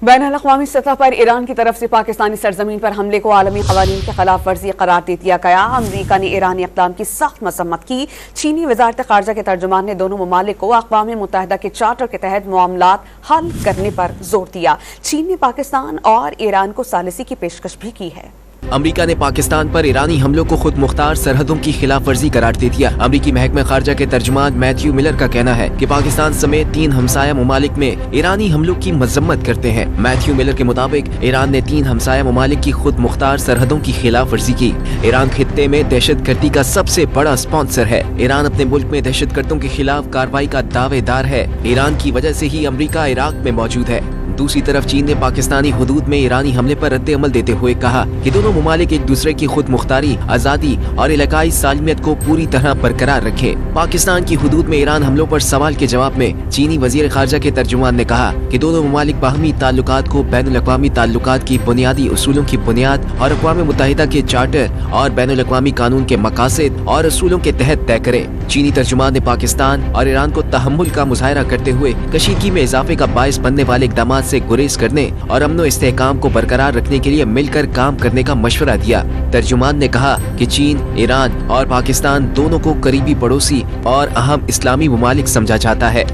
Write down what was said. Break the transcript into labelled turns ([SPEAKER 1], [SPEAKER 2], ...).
[SPEAKER 1] बैनुल-अक़वामी सतह पर ईरान की तरफ से पाकिस्तानी सरजमीन पर हमले को आलमी क़वानीन की खिलाफ वर्जी करार दे दिया गया। अमरीका ने ईरानी इक़दाम की सख्त मसम्मत की। चीनी वज़ारत ख़ारजा के तर्जुमान ने दोनों ममालिक को अक़वाम मुत्तहिदा के चार्टर के तहत मामलात हल करने पर जोर दिया। चीन ने पाकिस्तान और ईरान को सालिसी की पेशकश भी की है।
[SPEAKER 2] अमरीका ने पाकिस्तान पर ईरानी हमलों को खुद मुख्तार सरहदों की खिलाफ वर्जी करार दे दिया। अमरीकी महकमा खारजा के तर्जुमान मैथ्यू मिलर का कहना है कि पाकिस्तान समेत 3 हमसाया ममालिक में ईरानी हमलों की मजम्मत करते हैं। मैथ्यू मिलर के मुताबिक ईरान ने 3 हमसाया ममालिक की खुद मुख्तार सरहदों की खिलाफ वर्जी की। ईरान खित्ते में दहशतगर्दी का सबसे बड़ा स्पॉन्सर है। ईरान अपने मुल्क में दहशतगर्दों के खिलाफ कार्रवाई का दावेदार है। ईरान की वजह से ही अमरीका इराक में मौजूद है। दूसरी तरफ चीन ने पाकिस्तानी हुदूद में ईरानी हमले पर रद्द अमल देते हुए कहा कि दोनों ममालिक एक दूसरे की खुद मुख्तारी, आजादी और इलाकाई सालमियत को पूरी तरह बरकरार रखे। पाकिस्तान की हुदूद में ईरान हमलों पर सवाल के जवाब में चीनी वजीर खारजा के तर्जुमान ने कहा कि दोनों ममालिक बाहमी ताल्लुकात को बैनुल-अक़वामी ताल्लुकात की बुनियादी उसूलों की बुनियाद और अक़वाम मुत्तहिदा के चार्टर और बैनुल-अक़वामी कानून के मकासद और उसूलों के तहत तय करे। चीनी तर्जुमान ने पाकिस्तान और ईरान को तहम्मुल का मुजाहरा करते हुए कशीदगी में इजाफे का बायस बनने वाले इक़दामात से गुरेज करने और अमन और इस्तेहकाम को बरकरार रखने के लिए मिलकर काम करने का मशवरा दिया। तर्जुमान ने कहा कि चीन, ईरान और पाकिस्तान दोनों को करीबी पड़ोसी और अहम इस्लामी ममालिक समझा जाता है।